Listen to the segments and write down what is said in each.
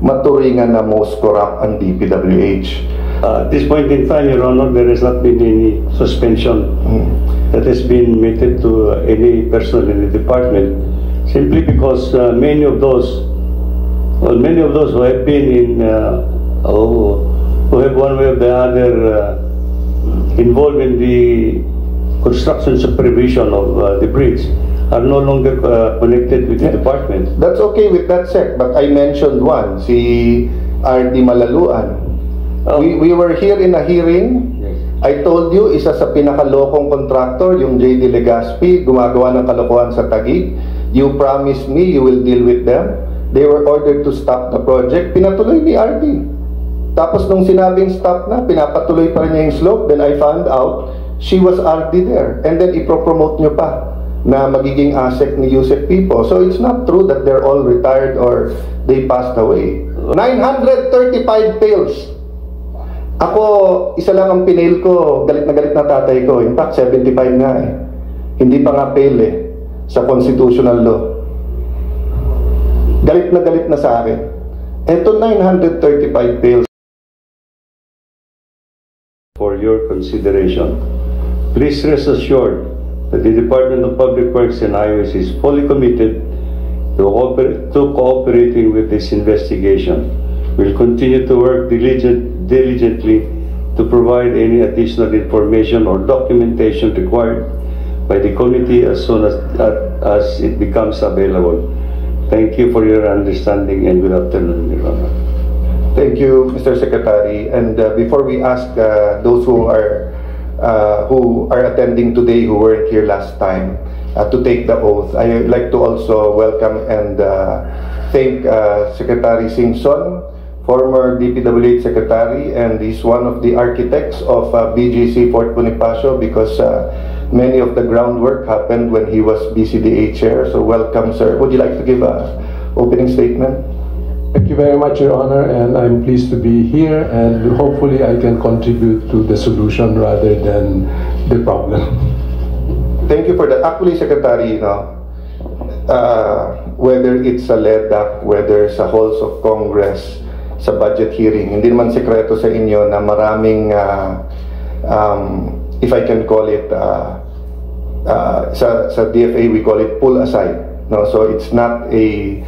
maturingan na most corrupt ang DPWH. At this point in time, Your Honor, there has not been any suspension that has been meted to any person in the department, simply because many of those who have been in, who have one way or the other involved in the construction supervision of the bridge are no longer connected with the department. That's okay with that, Sec, but I mentioned one, si R.D. Malaluan. We were here in a hearing. Yes. I told you, isa sa pinakalokong contractor, yung J.D. Legazpi, gumagawa ng kalokohan sa Taguig. You promised me you will deal with them. They were ordered to stop the project. Pinatuloy ni R.D. Tapos nung sinabing stop na, pinapatuloy pa rin niya yung slope. Then I found out she was R.D. there. And then ipropromote nyo pa na magiging ASEC ni Yusek Pipo. So it's not true that they're all retired or they passed away. 935 tails. Ako, isa lang ang pinail ko, galit na tatay ko. In fact, 75 nga eh. Hindi pa nga fail eh, sa constitutional law. Galit na sa akin. Eto 935 fails. For your consideration, please rest assured that the Department of Public Works and Highways is fully committed to cooperating with this investigation. We'll continue to work diligently to provide any additional information or documentation required by the committee as soon as it becomes available. Thank you for your understanding and good afternoon, Your Honor. Thank you, Mr. Secretary. And before we ask those who are attending today who weren't here last time to take the oath, I would like to also welcome and thank Secretary Singson, former DPWH Secretary, and he's one of the architects of BGC Fort Bonifacio because many of the groundwork happened when he was BCDA Chair. So welcome, sir. Would you like to give an opening statement? Thank you very much, Your Honor, and I'm pleased to be here, and hopefully I can contribute to the solution rather than the problem. Thank you for that. Actually, Secretary, whether it's sa LEDAC, whether sa halls of Congress, sa budget hearing, hindi naman sekreto sa inyo na maraming, if I can call it, sa DFA we call it pull aside. No? So it's not a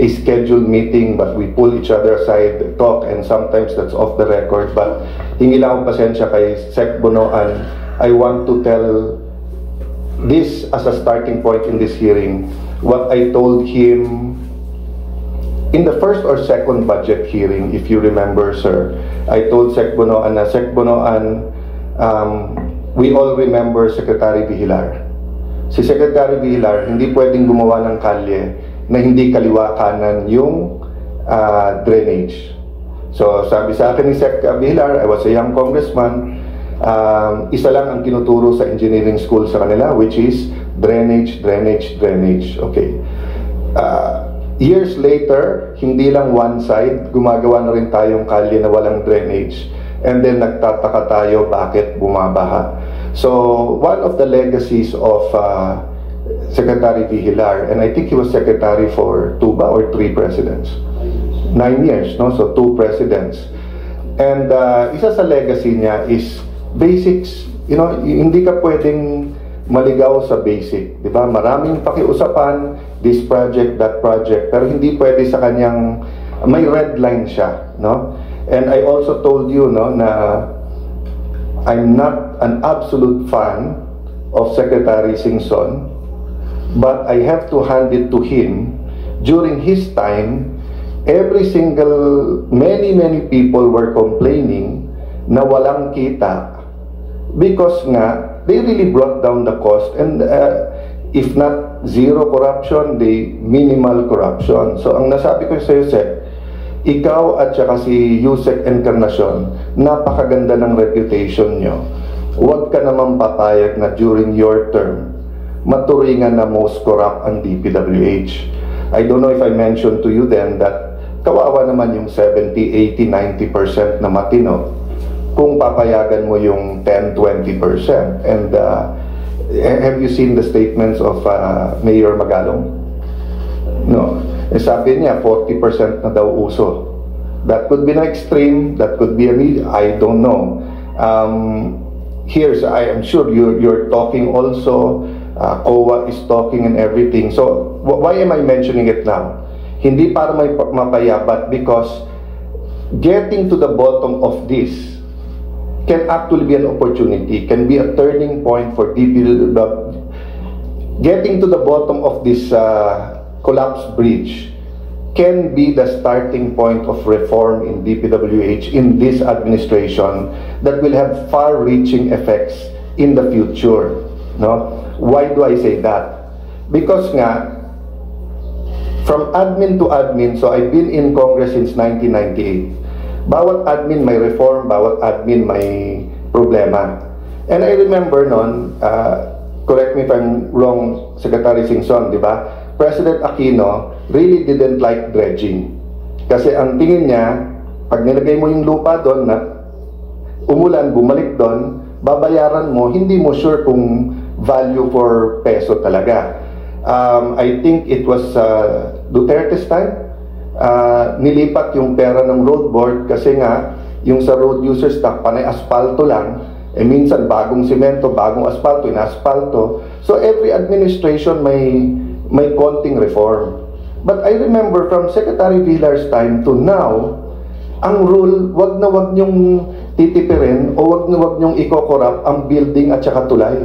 scheduled meeting, but we pull each other aside, talk, and sometimes that's off the record. But hingi lang akong pasensya kay Sec Bonoan. I want to tell this as a starting point in this hearing, what I told him in the first or second budget hearing, if you remember, sir. I told Sec Bonoan na, Sec Bonoan, we all remember Secretary Vihilar. Si Secretary Vihilar, hindi pwedeng gumawa ng kalye na hindi kaliwa kanan yung drainage. So sabi sa akin ni Sec Vihilar, I was a young congressman, isa lang ang tinuturo sa engineering school sa kanila, which is drainage. Okay. Years later, hindi lang one side, gumagawa na rin tayong kalye na walang drainage. And then nagtataka tayo bakit bumabaha. So one of the legacies of Secretary Vihilar, and I think he was secretary for 2 or 3 presidents. 9 years, no? So 2 presidents. And isa sa legacy niya is basics. You know, hindi ka pwedeng maligaw sa basic, di ba? Maraming pakiusapan, this project, that project, pero hindi pwede sa kanyang, may red line siya, no? And I also told you, no, na I'm not an absolute fan of Secretary Singson, but I have to hand it to him. During his time, many people were complaining na walang kita because nga, they really brought down the cost, and if not zero corruption, they minimal corruption. So ang nasabi ko sa iyo, Sec, ikaw at saka si Yusek Encarnacion, napakaganda ng reputation nyo. Huwag ka naman papayag na during your term, maturingan na most corrupt ang DPWH. I don't know if I mentioned to you then that kawawa naman yung 70, 80, 90% na matino kung papayagan mo yung 10, 20%. And have you seen the statements of Mayor Magalong? No. Eh, sabi niya, 40% na daw uso. That could be an extreme, that could be a I don't know. I am sure you're talking also, COA is talking and everything. So, why am I mentioning it now? Hindi para may mapaya, but because getting to the bottom of this can actually be an opportunity, can be a turning point for getting to the bottom of this collapsed bridge can be the starting point of reform in DPWH in this administration that will have far-reaching effects in the future. No? Why do I say that? Because nga, from admin to admin, so I've been in Congress since 1998. Bawat admin may reform, bawat admin may problema. And I remember noon, correct me if I'm wrong, Secretary Singson, di ba? President Aquino really didn't like dredging. Kasi ang tingin niya, pag nilagay mo yung lupa doon na umulan, bumalik doon, babayaran mo, hindi mo sure kung value for peso talaga. I think it was Duterte's time, nilipat yung pera ng road board kasi nga yung sa road users stock panay asfalto lang, eh minsan bagong semento, bagong asfalto, inaasfalto. So every administration may konting reform. But I remember from Secretary Villar's time to now, ang rule, wag na wag nyong titipirin o wag na wag nyong ikokorap ang building at saka tulay.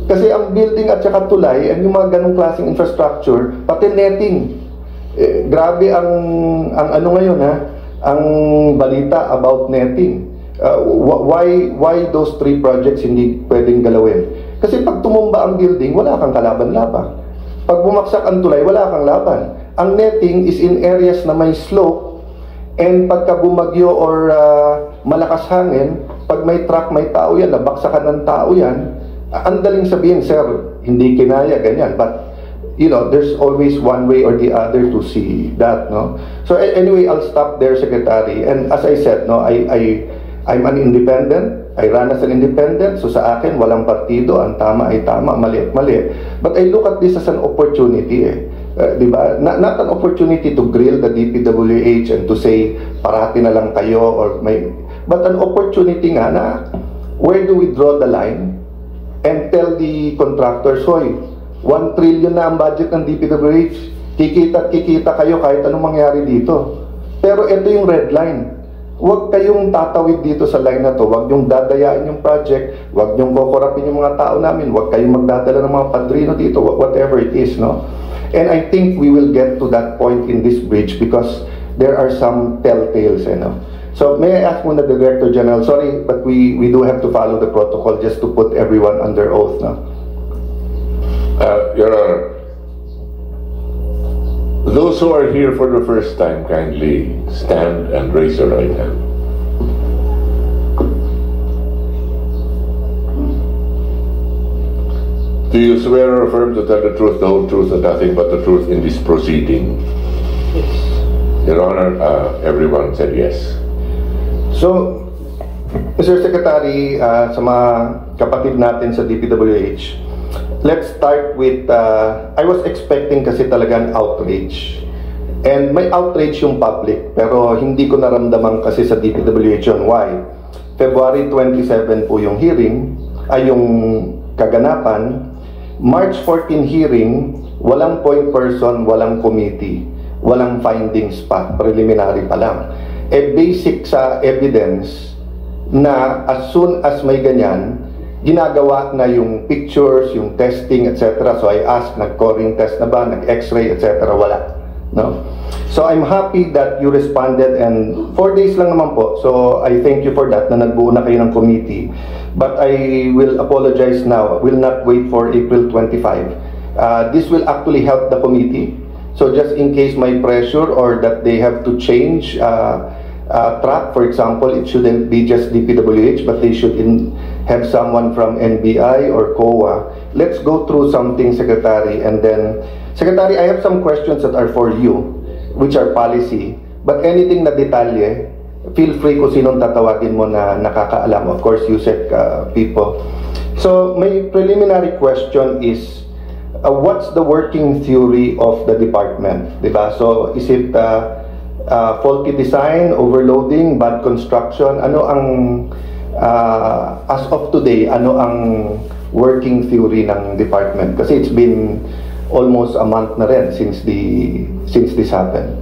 Kasi ang building at saka tulay, and yung mga ganong klaseng infrastructure, pati netting. Grabe ang ano ngayon ang balita about netting. Why those 3 projects hindi pwedeng galawin? Kasi pag tumumba ang building, wala kang kalaban-laban. Pag bumaksak ang tulay, wala kang laban. Ang netting is in areas na may slope, and pagka bumagyo or malakas hangin, pag may truck, may tao yan, nabaksakan ng tao yan, ang daling sabihin, sir, hindi kinaya, ganyan. But, you know, there's always one way or the other to see that, no? So, anyway, I'll stop there, Secretary. And as I said, no, I'm an independent. I run as an independent. So, sa akin, walang partido. Ang tama ay tama, mali at mali. But I look at this as an opportunity, diba? Not an opportunity to grill the DPWH and to say, parati na lang kayo, or but an opportunity nga na, where do we draw the line? And tell the contractors, hoy, 1 trillion na ang budget ng DPWH. Kikita kayo kahit anong mangyari dito. Pero ito yung red line. Huwag kayong tatawid dito sa line na to. Huwag yung dadayain yung project. Huwag yung kokorapin yung mga tao namin. Huwag kayong magdadala ng mga padrino dito. Whatever it is, no? And I think we will get to that point in this bridge because there are some telltales, no? So, may I ask muna the Director General, sorry, but we do have to follow the protocol just to put everyone under oath, no? Your Honor, those who are here for the first time, kindly stand and raise your right hand. Do you swear or affirm to tell the truth, the whole truth, and nothing but the truth in this proceeding? Yes. Your Honor, everyone said yes. So, Mr. Secretary, sa mga kapatid natin sa DPWH, let's start with, I was expecting kasi talagang outrage. And may outrage yung public, pero hindi ko naramdaman kasi sa DPWH yun. Why? February 27 po yung hearing, ay yung kaganapan. March 14 hearing, walang point person, walang committee, walang findings pa, preliminary pa lang. Basic sa evidence na as soon as may ganyan, ginagawa na yung pictures, yung testing, etc. So I asked, nag-coring test na ba, nag-x-ray, etc. Wala. No? So I'm happy that you responded, and 4 days lang naman po. So I thank you for that, na nagbuo na kayo ng committee. But I will apologize now. I will not wait for April 25. This will actually help the committee. So just in case my pressure or that they have to change track, for example, it shouldn't be just DPWH, but they should have someone from NBI or COA. Let's go through something, Secretary, and then, Secretary, I have some questions that are for you, which are policy, but anything na detalye, feel free kung sinong tatawagin mo na nakakaalam. Of course, USEC people. So, my preliminary question is, what's the working theory of the department, diba? So is it faulty design, overloading, bad construction? Ano ang as of today, ano ang working theory ng department? Kasi it's been almost a month na rin since this happened.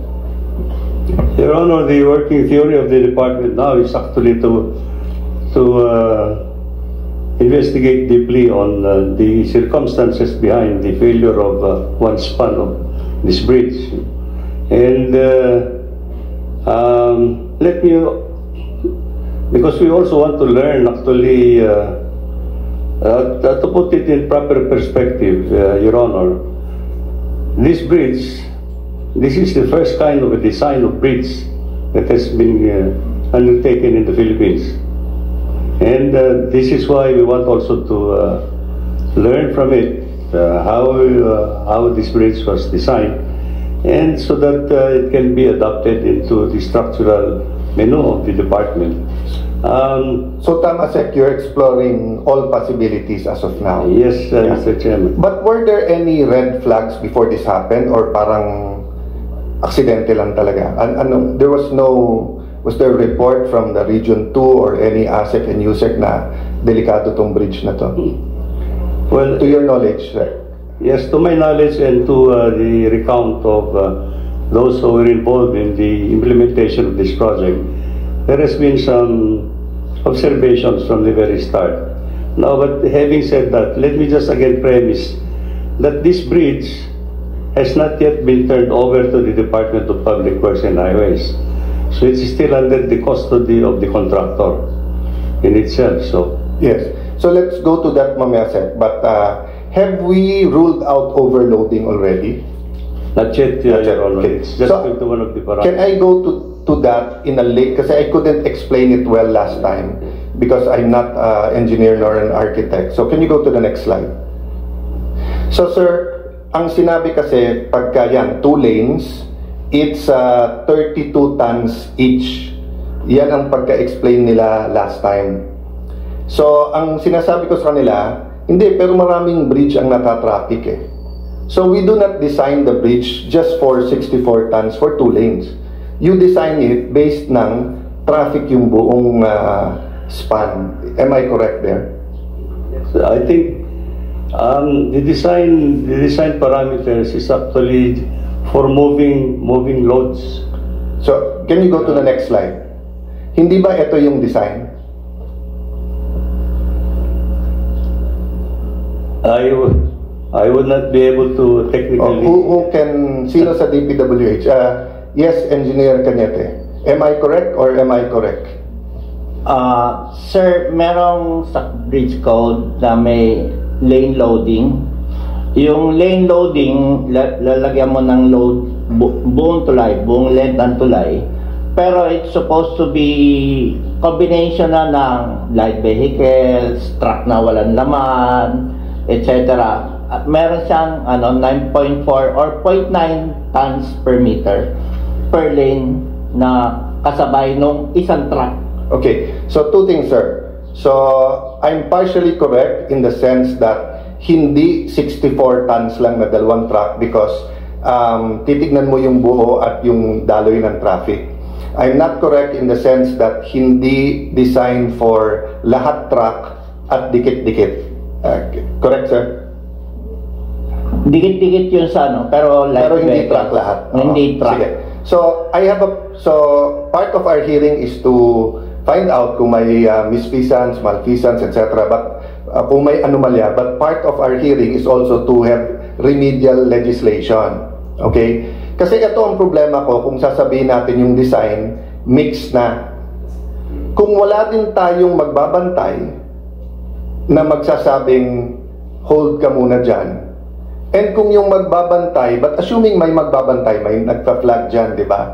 Your Honor, the working theory of the department now is actually to investigate deeply on the circumstances behind the failure of one span of this bridge. And let me, because we also want to learn actually, to put it in proper perspective, Your Honor, this bridge, this is the first kind of a design of bridge that has been undertaken in the Philippines. And this is why we want also to learn from it how this bridge was designed, and so that it can be adapted into the structural menu of the department. So tama, Sec, you're exploring all possibilities as of now. Yes, Mr. Chairman. But were there any red flags before this happened, or parang aksidente lang talaga? Was there a report from the Region 2 or any ASEC and USEC na delikado tong bridge na to? Well, to your knowledge, sir? Yes, to my knowledge and to the recount of those who were involved in the implementation of this project, there has been some observations from the very start. Now, but having said that, let me just again premise that this bridge has not yet been turned over to the Department of Public Works and Highways. So it's still under the custody of the contractor in itself. So yes. So let's go to that mamaya, sir. But have we ruled out overloading already? Not yet, Your Honor. Okay. It's just into one of the parameters. Can I go to that in a late? Kasi I couldn't explain it well last time because I'm not an engineer nor an architect. So can you go to the next slide? So sir, ang sinabi kasi pagka yan, 2 lanes, it's 32 tons each. Yan ang pagka-explain nila last time. So, ang sinasabi ko sa kanila, hindi, pero maraming bridge ang natatraffic eh. So, we do not design the bridge just for 64 tons for 2 lanes. You design it based ng traffic yung buong span. Am I correct there? I think the design parameters is actually for moving loads. So, can you go to the next slide? Hindi ba ito yung design? I would not be able to technically. Who can? Sino sa DPWH? Yes, Engineer Cañete. Am I correct or am I correct? Sir, merong sa bridge code na may lane loading. Yung lane loading, lalagyan mo ng load buong tulay, buong length ng tulay. Pero it's supposed to be combination na ng light vehicles, truck na walang laman, etc. At meron siyang 9.4 or 0.9 tons per meter per lane na kasabay nung isang truck. Okay, so 2 things, sir. So, I'm partially correct in the sense that hindi 64 tons lang na 2 truck because titignan mo yung buo at yung daloy ng traffic. I'm not correct in the sense that hindi designed for lahat truck at dikit-dikit. Correct, sir? Dikit-dikit yun sa pero hindi truck lahat. Hindi truck. Sige. So, part of our hearing is to find out kung may misfeasance, malfeasance, etc. But kung may anomalya, but part of our hearing is also to have remedial legislation. Okay? Kasi ito ang problema ko kung sasabihin natin yung design, mix na. Kung wala din tayong magbabantay na magsasabing hold ka muna dyan, and kung yung magbabantay, but assuming may magbabantay, may nagpa-flag dyan, di ba?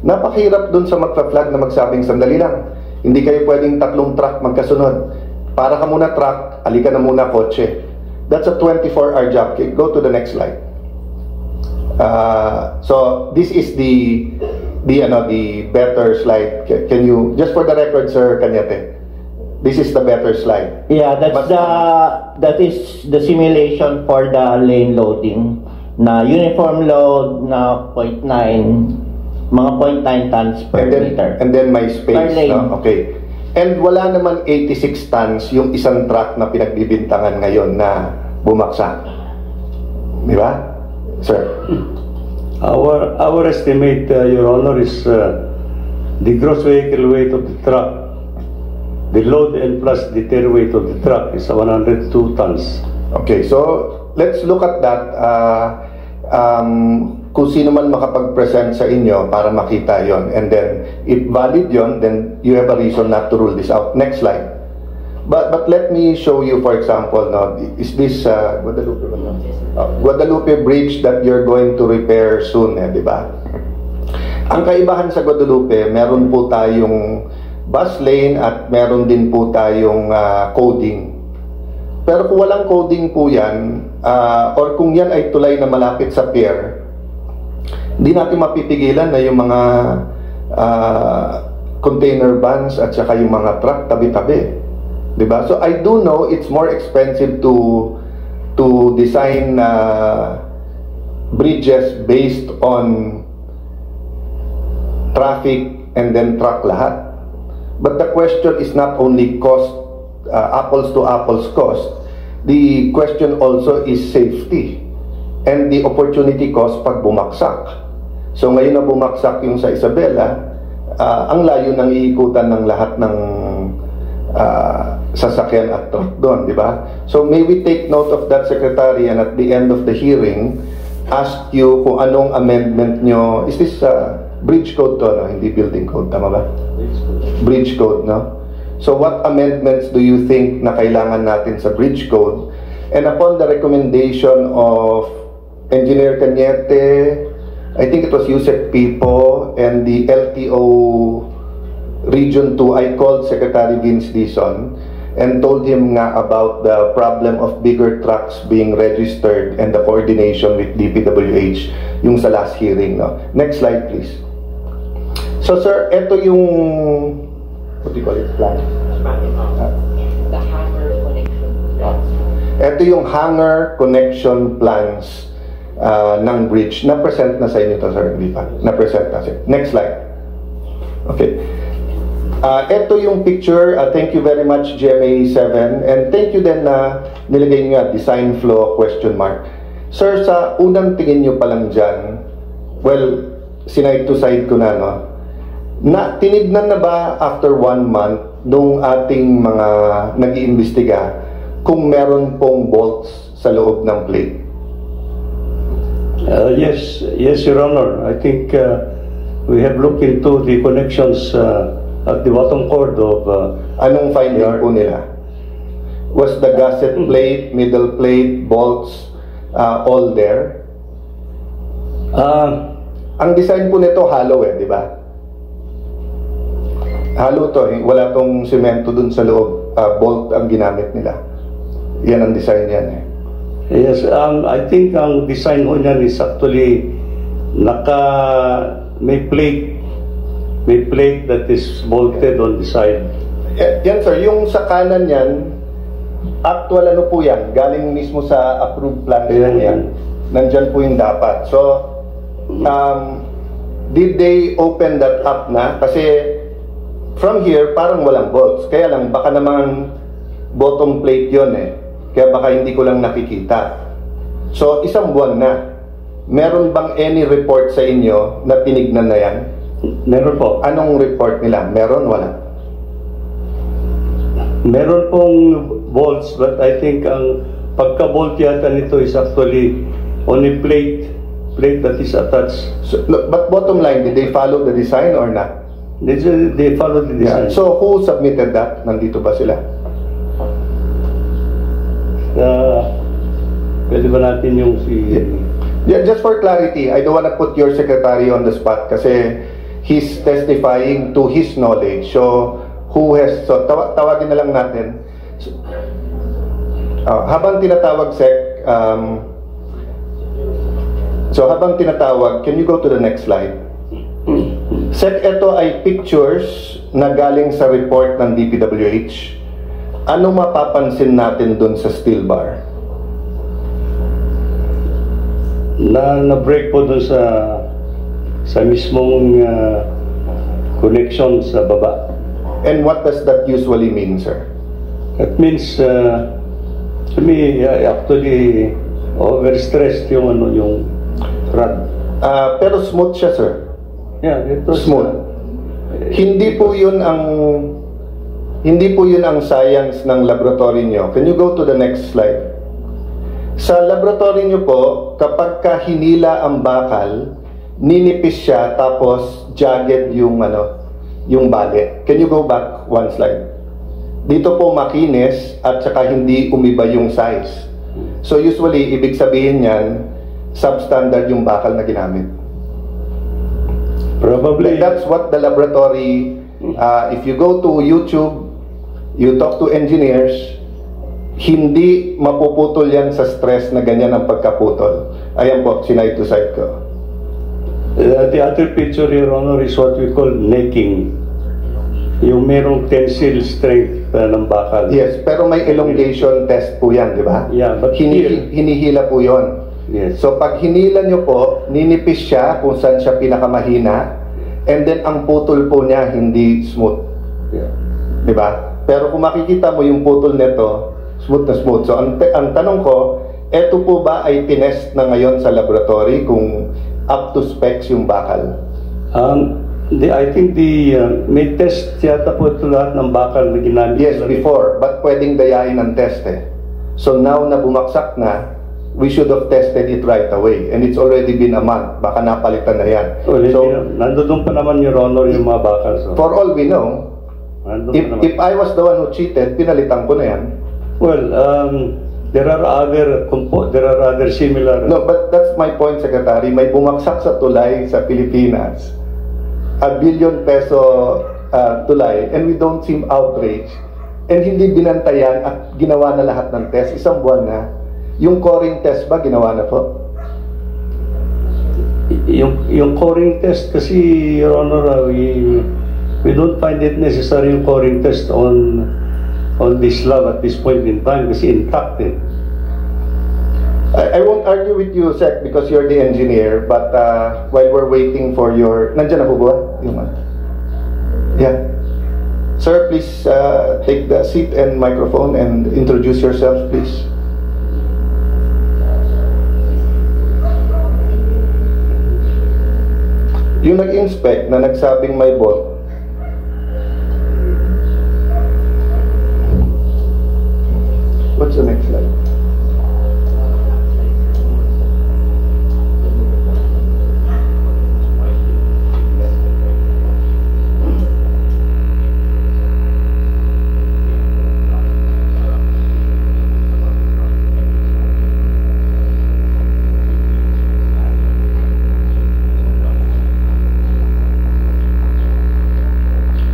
Napakahirap dun sa magpa-flag na magsabing sandali lang. Hindi kayo pwedeng 3 truck magkasunod. Para ka muna truck, alika na muna kotse. That's a 24-hour job. Okay, go to the next slide. So this is the better slide. Can you, just for the record, Sir Cañete, This is the better slide. Yeah, that is the simulation for the lane loading na uniform load na 0.9, mga 0.9 tons per meter. And then may space. Per lane. No? Okay. And wala naman 86 tons yung isang truck na pinagbibintangan ngayon na bumaksak. Di ba, sir? Our estimate, Your Honor, is the gross vehicle weight of the truck, the load and plus the tail weight of the truck is 102 tons. Okay, so let's look at that. Kung sino man makapag-present sa inyo para makita yon, and then if valid yon, then you have a reason not to rule this out. Next slide. But let me show you, for example, no, is this Guadalupe Bridge that you're going to repair soon, di ba? Ang kaibahan sa Guadalupe, meron po tayong bus lane at meron din po tayong coding. Pero kung walang coding po yan, or kung yan ay tulay na malapit sa pier, hindi natin mapipigilan na yung mga container vans at saka yung mga truck tabi-tabi. Diba? So I do know it's more expensive to design bridges based on traffic and then truck lahat. But the question is not only cost, apples to apples cost. The question also is safety and the opportunity cost pag bumaksak. So ngayon na bumaksak yung sa Isabela, ang layo ng iikutan ng lahat ng sasakyan at truck doon, di ba? So may we take note of that, Secretary, and at the end of the hearing, ask you kung anong amendment nyo. Is this bridge code to, no? Hindi building code, tama ba? Bridge code, no? So what amendments do you think na kailangan natin sa bridge code? And upon the recommendation of Engineer Cañete, I think it was Yusek Pipo and the LTO Region 2, I called Secretary Vince Dizon and told him nga about the problem of bigger trucks being registered and the coordination with DPWH yung sa last hearing, no? Next slide, please. So, sir, ito yung what do you call it? Plan? The hangar connection plans. Ito yung hangar connection plans ng bridge. Na-present na sa inyo to, sir? Hindi pa. Na-present na, sir. Next slide. Okay. Ito yung picture. Thank you very much, GMA7. And thank you din na nilagay nyo nga, design flow, question mark. Sir, sa unang tingin nyo pa lang dyan, well, side to side ko na, no? Na tinignan na ba after 1 month nung ating mga nag-iimbestiga kung meron pong bolts sa loob ng plate? Yes, Your Honor. I think we have looked into the connections at the bottom chord of... Anong finding po nila? Was the gasket plate, middle plate, bolts, all there? Ang design po nito hollow di ba? Hollow to, wala tong semento dun sa loob, bolt ang ginamit nila. Yan ang design yan Yes, I think ang design ho niyan is actually may plate that is bolted on the side. Yan sir, yung sa kanan yan, actual ano po yan, galing mismo sa approved plans po yan. Nandyan po yung dapat. So, did they open that up na? Kasi from here, parang walang bolts. Kaya lang, baka naman bottom plate yun Kaya baka hindi ko lang nakikita. So, 1 buwan na. Meron bang any report sa inyo na tinignan na yan? Meron po. Anong report nila? Meron, wala? Meron pong bolts, but I think ang pagka-bolt yata nito is actually on a plate that is attached. So, but bottom line, did they follow the design or not? They follow the design. Yeah. So, who submitted that? Nandito ba sila? Pwede ba natin yung Yeah, just for clarity, I don't want to put your secretary on the spot kasi he's testifying to his knowledge. So, tawagin na lang natin. Habang tinatawag, Sec, habang tinatawag, can you go to the next slide? Sec, ito ay pictures na galing sa report ng DPWH. Ano mapapansin natin dun sa steel bar? Na-break po dun sa mismong connection sa baba. And what does that usually mean, sir? That means to me actually overstressed yung rod. Pero smooth siya, sir. Yeah, it was Smooth. Hindi po yun ang science ng laboratory nyo. Can you go to the next slide? Sa laboratory nyo po, kapag hinila ang bakal, ninipis siya tapos jagged yung bali. Can you go back one slide? Dito po makinis at saka hindi umiba yung size. So usually, ibig sabihin niyan, substandard yung bakal na ginamit. probably That's what the laboratory, if you go to YouTube, you talk to engineers, hindi mapuputol yan sa stress na ganyan ang pagkaputol. Ayan po, sinide to side ko. the other picture, Your Honor, is what we call necking. Yung merong tensile strength ng bakal. Yes, pero may elongation test po yan, di ba? Yeah, but here- Hinihila po yon. Yes. So pag hinila nyo po, ninipis siya kung saan siya pinakamahina, and then ang putol po niya hindi smooth. Yeah. Di ba? Pero kung makikita mo yung putol nito, smooth na smooth. So ang tanong ko, eto po ba ay tinest na ngayon sa laboratory kung up to specs yung bakal? I think may test yata po ito lahat ng bakal na ginamit. Yes, before, but pwedeng dayain ang test eh. So now na bumaksak na, we should have tested it right away. And it's already been a month. Baka napalitan na yan. Well, So, nandoon pa naman, Your Honor, yung mga bakal. So. for all we know, Nandun pa naman. if I was the one who cheated, pinalitan ko na yan. Well, there are other similar. No, but that's my point, Secretary. May bumaksak sa tulay sa Pilipinas. ₱1 billion tulay, and we don't seem outraged. And hindi binantayan at ginawa na lahat ng test. Isang buwan na. Yung coring test ba, ginawa na po? Yung coring test kasi, Your Honor, we don't find it necessary yung coring test on this lab at this point in time kasi intact eh. I won't argue with you, Sec, because you're the engineer, but while we're waiting for your... Nandiyan na po ba? Yeah. Sir, please take the seat and microphone and introduce yourself, please. Yung nag-inspect na nagsabing may bolt, what's the next slide?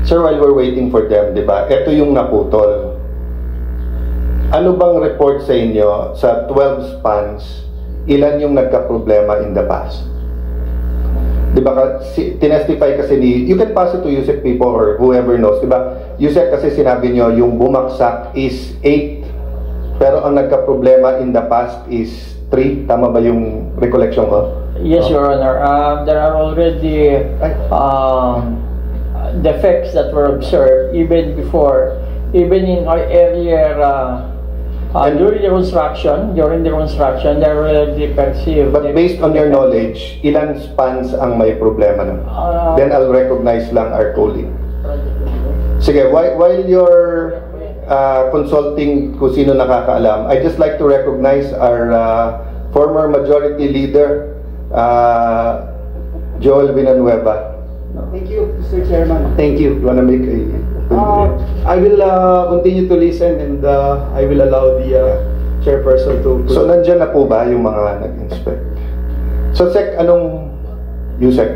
Sir, while we're waiting for them, di ba, ito yung naputol. Ano bang report sa inyo, sa 12 spans, ilan yung nagka-problema in the past? Di ba, tinestify kasi you can pass it to Yusek people or whoever knows, di ba? Yusek kasi sinabi nyo, yung bumagsak is 8, pero ang nagka-problema in the past is 3. Tama ba yung recollection ko? Yes, Your Honor. There are already defects that were observed even before, even in our area during the construction. There were defects here. But based on your knowledge, ilan spans ang may problema nun? Then I'll recognize lang our colleague. Sige, while you're consulting kung sino nakakaalam, I just like to recognize our former majority leader, Joel Villanueva. Thank you, Mr. Chairman. Thank you. You want to make a... I will continue to listen and I will allow the chairperson to... So, nandyan na po ba yung mga nag-inspect? So, Sec, Yusek?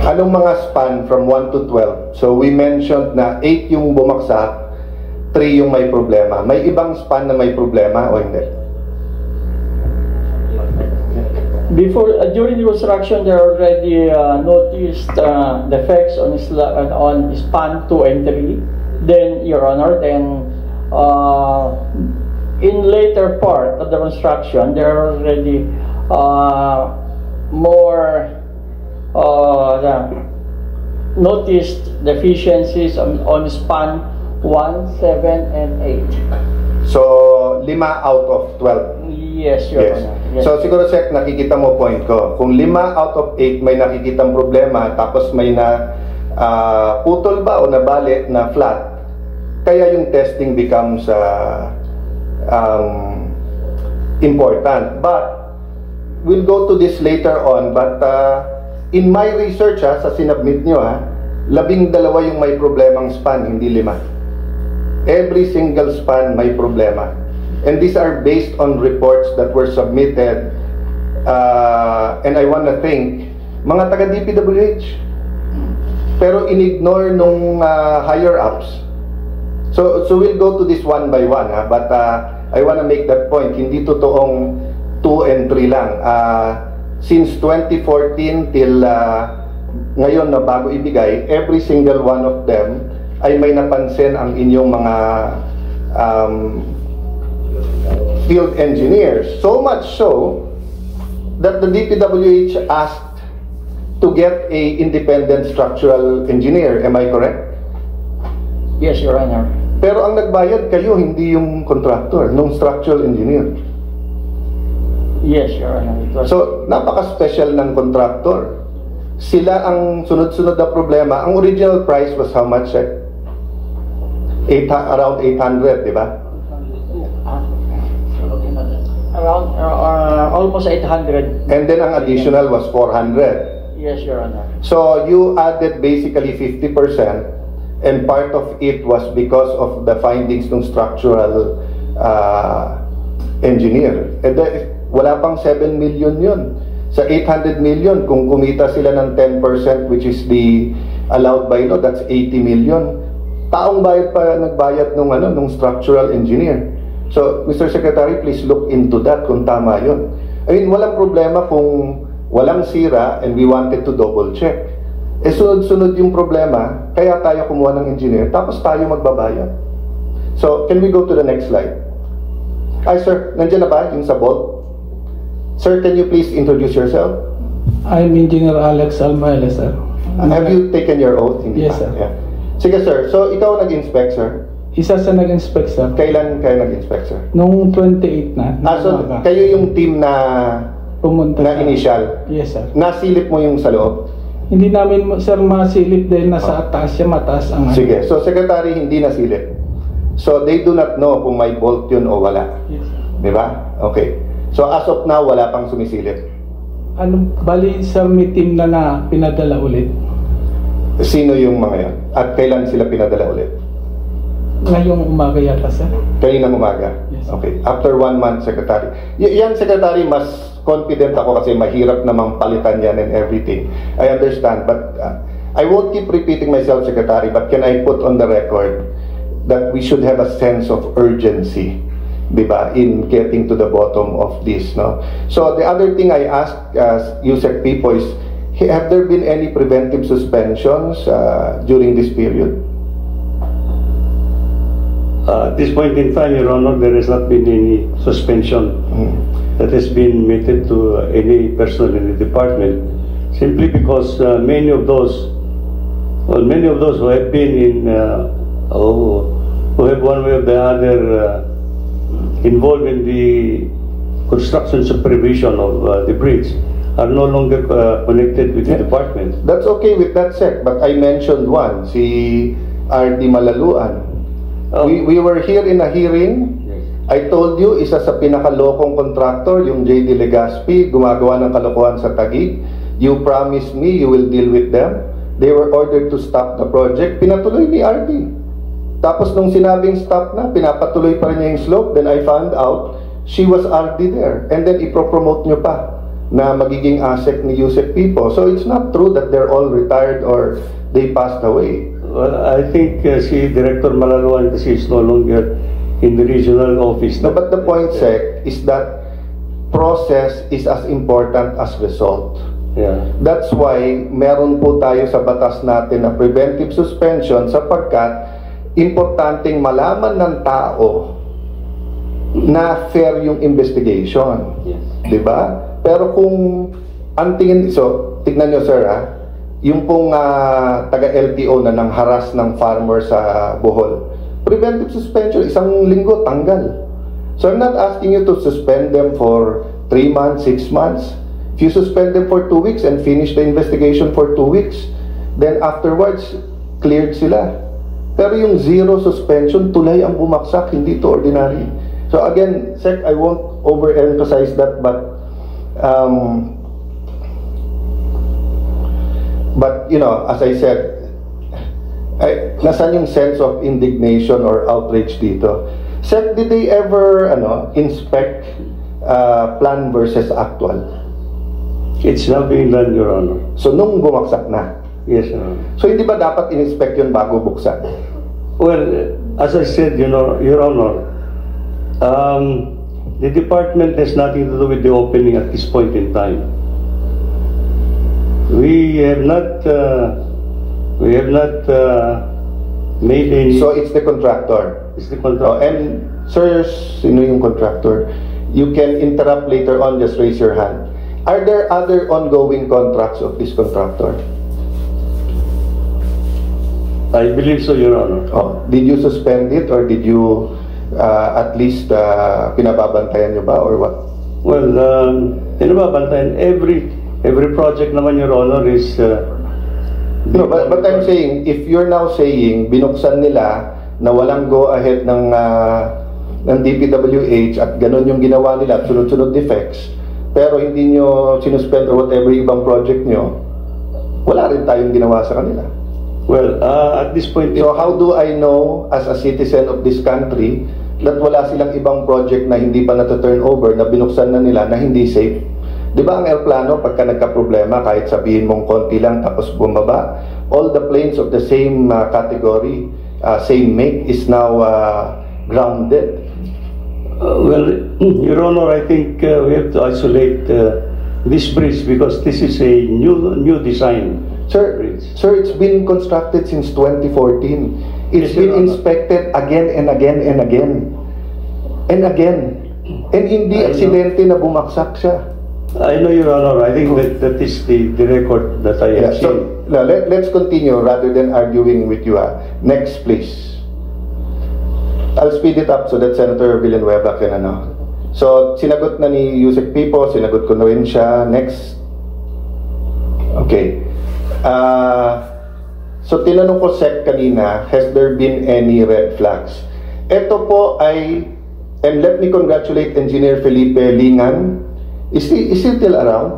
Anong mga span from 1 to 12? So, we mentioned na 8 yung bumagsak, 3 yung may problema. May ibang span na may problema o hindi? During the construction, there are already noticed defects on span 2 and 3. Then, Your Honor, in later part of the construction, there are already more noticed deficiencies on span 1, 7, and 8. So, 5 out of 12. Yes, Your Honor. Yes. So, siguro, Sek, nakikita mo point ko. Kung 5 out of 8 may nakikitang problema, tapos may na putol ba o nabali na flat, kaya yung testing becomes important. But, we'll go to this later on. But, in my research, sa sinubmit nyo, 12 yung may problemang span, hindi 5. Every single span may problema. And these are based on reports that were submitted. And I want to thank mga taga DPWH. Pero inignore nung higher ups. So we'll go to this one by one. But I want to make that point. Hindi totoong 2 and 3 lang. Since 2014 till ngayon na bago ibigay, every single one of them ay may napansin ang inyong mga field engineers. So much so that the DPWH asked to get a independent structural engineer. Am I correct? Yes, Your Honor. Pero ang nagbayad kayo, hindi yung contractor, nung structural engineer. Yes, Your Honor. So, napaka-special ng contractor. Sila ang sunod-sunod na problema. Ang original price was how much, Sec? Around 800, di ba? Around almost 800. And then ang additional was 400. Yes, Your Honor. So you added basically 50%, and part of it was because of the findings ng structural engineer. And wala pang 7 million yun. Sa 800 million, kung kumita sila ng 10%, which is the allowed by law, that's 80 million. Taong bayad pa nagbayad nung structural engineer. So, Mr. Secretary, please look into that kung tama yun. I mean, walang problema kung walang sira and we wanted to double check. Sunod-sunod yung problema, kaya tayo kumuha ng engineer, tapos tayo magbabayad. So, can we go to the next slide? Ay, sir, nandiyan na ba yung sa bolt? Sir, can you please introduce yourself? I'm Engineer Alex Almaela, sir. Have you taken your oath? Hindi Yes, pa? sir. Yeah. Sige, sir. So, ikaw nag-inspect, sir? Isa sa nag-inspect, sir. Kailan kayo nag-inspect, sir? Nung 28 na. So, umaga. kayo yung team na Pumunta na sa- initial? Yes, sir. Nasilip mo yung sa loob? Hindi namin, sir, masilip dahil nasa taas siya, mataas ang... Sige. So, Secretary, hindi nasilip. So, they do not know kung may bolt yun o wala. Yes, sir. Di ba? Okay. So, as of now, wala pang sumisilip. Bali, sir, may team na pinadala ulit. Sino yung mga yan? At kailan sila pinadala ulit? Ngayong umaga yata, sir. Kaninang umaga? Yes. Okay. After 1 month, Secretary. Yan, Secretary, mas confident ako kasi mahirap namang palitan yan and everything. I understand. But I won't keep repeating myself, Secretary, but can I put on the record that we should have a sense of urgency, diba, in getting to the bottom of this, no? So the other thing I asked USEC people is, have there been any preventive suspensions during this period? At this point in time, Your Honor, there has not been any suspension that has been meted to any personnel in the department, simply because many of those who have been in, who have one way or the other involved in the construction supervision of the bridge are no longer connected with the department. That's okay with that, Sec, but I mentioned one, si R.D. Malaluan. We were here in a hearing. I told you, isa sa pinakalokong contractor, yung J.D. Legazpi, gumagawa ng kalokohan sa Taguig. You promised me you will deal with them. They were ordered to stop the project. Pinatuloy ni R.D. Tapos nung sinabing stop na, pinapatuloy pa rin niya yung slope. Then I found out, she was R.D. there. And then ipropromote nyo pa na magiging ASEC ni USEC people. So it's not true that they're all retired or they passed away. Well, I think si Director Malaluan kasi is no longer in the regional office. No, but the point, Sec, is that process is as important as result. Yeah. That's why meron po tayo sa batas natin na preventive suspension sapagkat importanteng malaman ng tao na fair yung investigation. Yes. Diba? Pero kung ang tingin, so tignan nyo sir ha, yung pong taga-LTO na nang haras ng farmer sa Bohol, preventive suspension, 1 linggo tanggal. So I'm not asking you to suspend them for 3 months, 6 months. If you suspend them for 2 weeks and finish the investigation for 2 weeks, then afterwards, cleared sila. Pero yung zero suspension, tulay ang bumaksak, hindi to ordinary. So again, Sec, I won't overemphasize that, but you know, as I said, nasan yung sense of indignation or outrage dito? Sec, did they ever inspect plan versus actual? It's now being done, Your Honor. So nung bumaksak na? Yes, Your Honor. So hindi ba dapat in-inspect yun bago buksan? Well, as I said, Your Honor, the department has nothing to do with the opening at this point in time. We have not made any. So it's the contractor. It's the contractor. And sir, sino yung contractor? You can interrupt later on. Just raise your hand. Are there other ongoing contracts of this contractor? I believe so, Your Honor. Oh, did you suspend it or did you at least pinababantayan nyo ba or what? Well, pinababantayan every project naman, Your Honor, is. No, but I'm saying if you're now saying binuksan nila na walang go ahead ng DPWH at ganun yung ginawa nila at sunod-sunod defects, pero hindi nyo sinuspend or whatever ibang project nyo, wala rin tayong ginawa sa kanila. Well, at this point. So how do I know as a citizen of this country that wala silang ibang project na hindi pa na-turn over, na binuksan na nila, na hindi safe? Di ba ang aeroplano, pagka nagka-problema, kahit sabihin mong konti lang tapos bumaba, all the planes of the same category, same make, is now grounded. Well, Your Honor, I think we have to isolate this bridge because this is a new design. Sir, it's been constructed since 2014. It's been inspected again and again and again. And again. And hindi aksidente na bumaksak siya. I know, Your Honor. I think that is the record that I have seen. So, now, let's continue rather than arguing with you. Next, please. I'll speed it up so that Senator Villanueva can So, sinagot na ni Yusek Pipo, sinagot ko na rin siya. Next. Okay. So, tinanong ko Sec kanina, has there been any red flags? Ito po ay, and let me congratulate Engineer Felipe Lingan. Is he still around?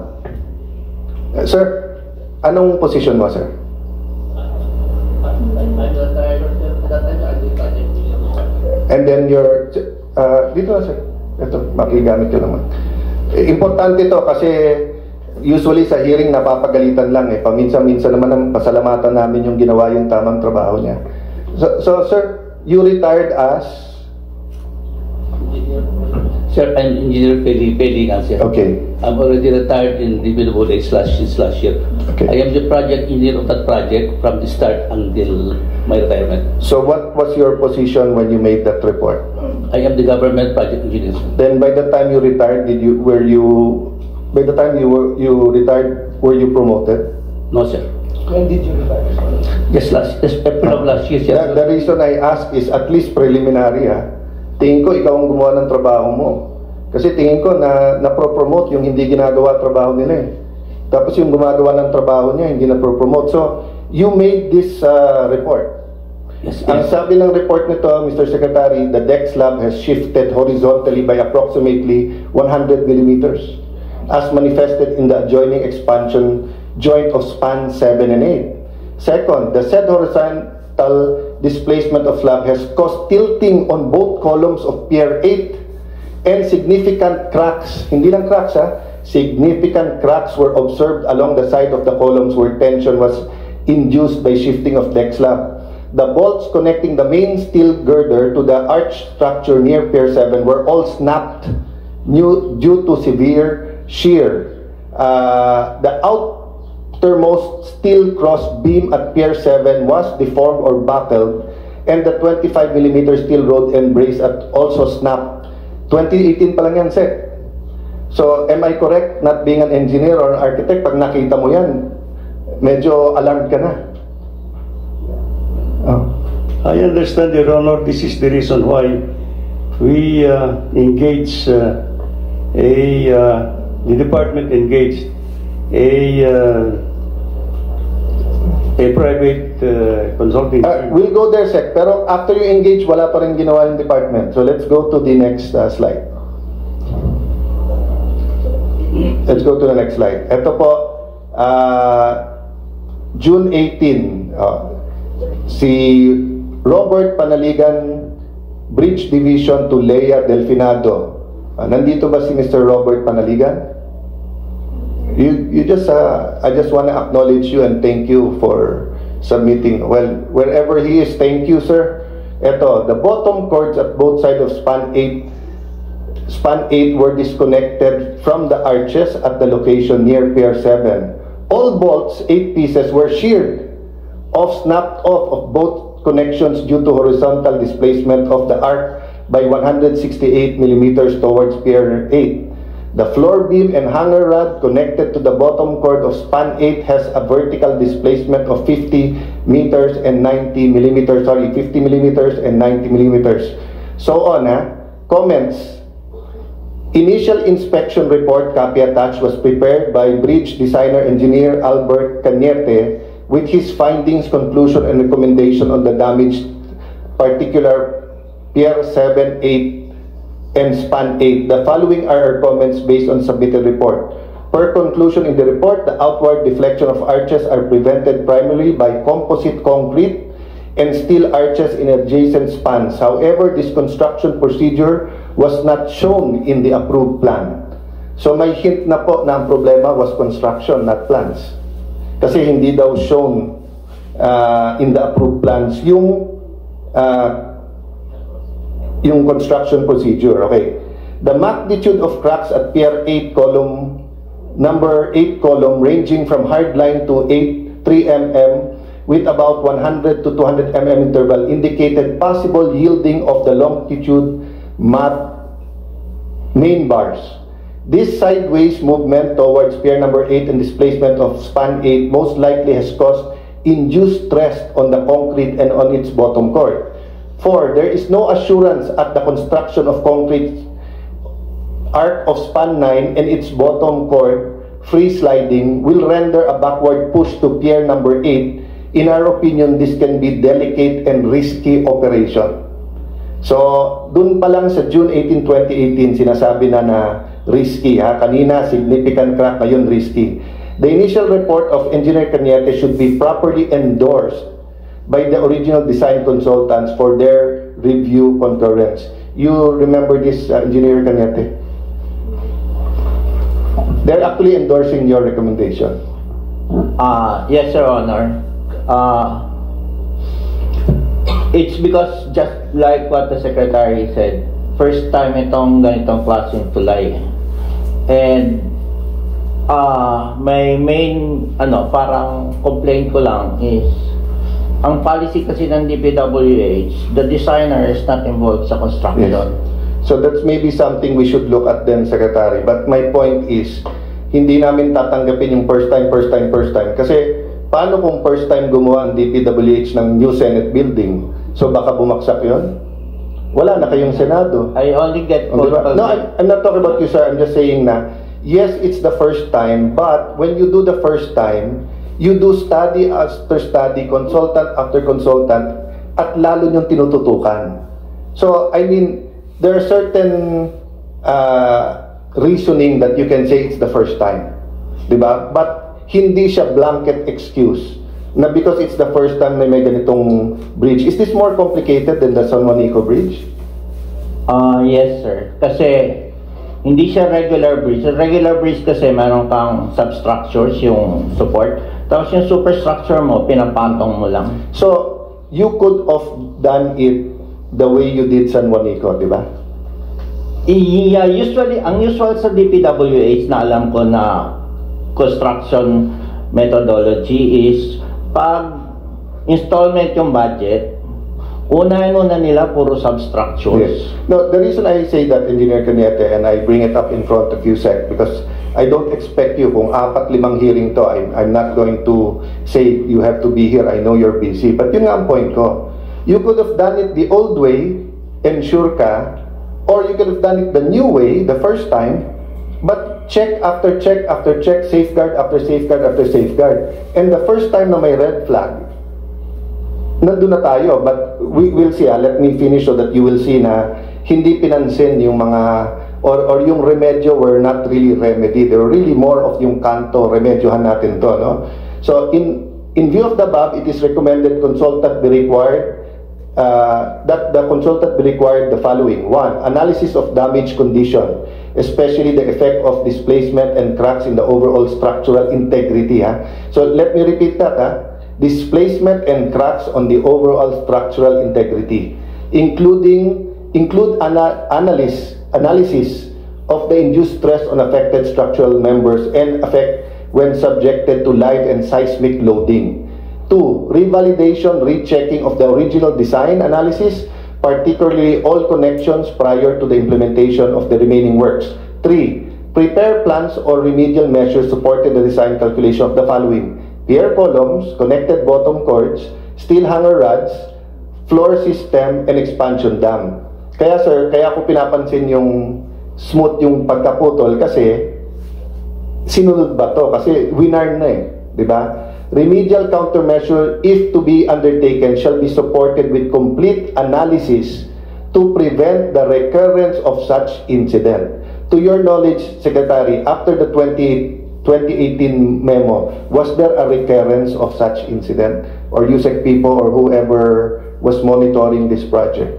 Sir, anong position mo, sir? And then your dito na sir. Ito, makigamit ko naman. Importante to kasi usually sa hearing napapagalitan lang eh. Paminsan-minsan naman ang pasalamatan namin yung ginawa yung tamang trabaho niya. So sir, you retired as? Sir, I'm Engineer Felipe Lingan, sir. Okay. I'm already retired in DPWH last year. Okay. I am the project engineer of that project from the start until my retirement. So what was your position when you made that report? I am the government project engineer. Then by the time you retired, were you promoted? No, sir. When did you retire? Yes, April of last year, sir. The reason I ask is at least preliminary Tingin ko ikaw ang gumawa ng trabaho mo. Kasi tingin ko na pro-promote yung hindi ginagawa trabaho nila eh. Tapos yung gumagawa ng trabaho niya, hindi na pro-promote. So, you made this report. Yes, Ang sabi ng report nito, Mr. Secretary, the deck slab has shifted horizontally by approximately 100 millimeters as manifested in the adjoining expansion joint of span 7 and 8. Second, the said horizontal displacement of slab has caused tilting on both columns of Pier 8 and significant cracks. Hindi lang cracks significant cracks were observed along the side of the columns where tension was induced by shifting of deck slab. The bolts connecting the main steel girder to the arch structure near Pier 7 were all snapped due to severe shear. The outermost steel cross beam at Pier 7 was deformed or buckled, and the 25mm steel rod and brace also snapped. 2018 pa lang yan, Sec. So, am I correct, not being an engineer or an architect, pag nakita mo yan, medyo alarmed ka na? Oh. I understand, Your Honor. This is the reason why we the department engaged a private consulting firm. We'll go there, Sec. Pero after you engage, wala pa rin ginawa yung department. So let's go to the next slide. Let's go to the next slide. Ito po, June 18, si Robert Panaligan, Bridge Division to Lea Delfinado. Nandito ba si Mr. Robert Panaligan? You just, I just want to acknowledge you and thank you for submitting. Well, wherever he is, thank you, sir. Ito, the bottom cords at both sides of span 8 were disconnected from the arches at the location near Pier 7. All bolts, 8 pieces, were sheared off, snapped off of both connections due to horizontal displacement of the arc by 168mm towards Pier 8. The floor beam and hanger rod connected to the bottom cord of span 8 has a vertical displacement of 50 meters and 90mm, 50mm and 90mm. So on, comments. Initial inspection report, copy attached, was prepared by bridge designer engineer Albert Cañete with his findings, conclusion, and recommendation on the damaged particular Pier 7, 8, and span 8. The following are our comments based on submitted report. Per conclusion in the report, the outward deflection of arches are prevented primarily by composite concrete and steel arches in adjacent spans. However, this construction procedure was not shown in the approved plan. So may hint na po na ang problema was construction, not plans. Kasi hindi daw shown in the approved plans yung construction procedure. Okay. The magnitude of cracks at Pier 8 column, number 8 column, ranging from hardline to 3 mm with about 100 to 200 mm interval, indicated possible yielding of the longitude main bars. This sideways movement towards Pier number 8 and displacement of span 8 most likely has caused induced stress on the concrete and on its bottom cord. 4. There is no assurance at the construction of concrete arc of span 9 and its bottom cord free sliding will render a backward push to Pier number 8. In our opinion, this can be delicate and risky operation. So, dun pa lang sa June 18, 2018, sinasabi na risky. Kanina, significant crack, ngayon risky. The initial report of Engineer Cañete should be properly endorsed by the original design consultants for their review concurrence. You remember this, Engineer Cañete? They're actually endorsing your recommendation. Yes, Your Honor. It's because just like what the Secretary said, first time itong ganitong klaseng tulay. And my main parang complaint ko lang is ang policy kasi ng DPWH, the designer is not involved sa construction. Yes. So that's maybe something we should look at then, Secretary. But my point is, hindi namin tatanggapin yung first time. Kasi paano kung first time gumawa ang DPWH ng new Senate building? So baka bumaksak yun? Wala na kayong Senado. I only get called. No, I'm not talking about you, sir. I'm just saying na, yes, it's the first time, but when you do the first time, you do study after study, consultant after consultant, at lalo niyong tinututukan. So, I mean, there are certain reasoning that you can say it's the first time. Diba? But, hindi siya blanket excuse na because it's the first time na may ganitong bridge. Is this more complicated than the San Juanico Bridge? Yes, sir. Kasi, hindi siya regular bridge. Sa regular bridge kasi meron kang substructures, yung support. Tapos yung superstructure mo, pinapantong mo lang. So, you could have done it the way you did San Juanico, di ba? Yeah, usually, ang usual sa DPWH na alam ko na construction methodology is pag installment yung budget, unahin nila puro substructures. Yes. No, the reason I say that, Engineer Cañete, and I bring it up in front of you, Sec, because I don't expect you, kung 4-5 hearing to, I'm not going to say you have to be here, I know you're busy. But yun nga ang point ko. You could have done it the old way, ensure ka, or you could have done it the new way, the first time, but check after check after check, safeguard after safeguard after safeguard. And the first time na may red flag, nandun na tayo, but we will see. Let me finish so that you will see na hindi pinansin yung mga, or yung remedyo were not really remedy. They were really more of yung kanto, remedyohan natin to, no? So, in view of the above, it is recommended consultant be required, that the consultant be required the following. 1, analysis of damage condition, especially the effect of displacement and cracks in the overall structural integrity. So let me repeat that. Displacement and cracks on the overall structural integrity, include analysis of the induced stress on affected structural members and effect when subjected to live and seismic loading. 2, revalidation, rechecking of the original design analysis, particularly all connections prior to the implementation of the remaining works. 3, prepare plans or remedial measures supporting the design calculation of the following: pier columns, connected bottom cords, steel hanger rods, floor system, and expansion dam. Kaya sir, kaya ko pinapansin yung smooth yung pagkaputol kasi sinunod ba to? Kasi winarn na di ba? Remedial countermeasure, if to be undertaken, shall be supported with complete analysis to prevent the recurrence of such incident. To your knowledge, Secretary, after the 2018 memo, was there a recurrence of such incident? Or USEC people or whoever was monitoring this project?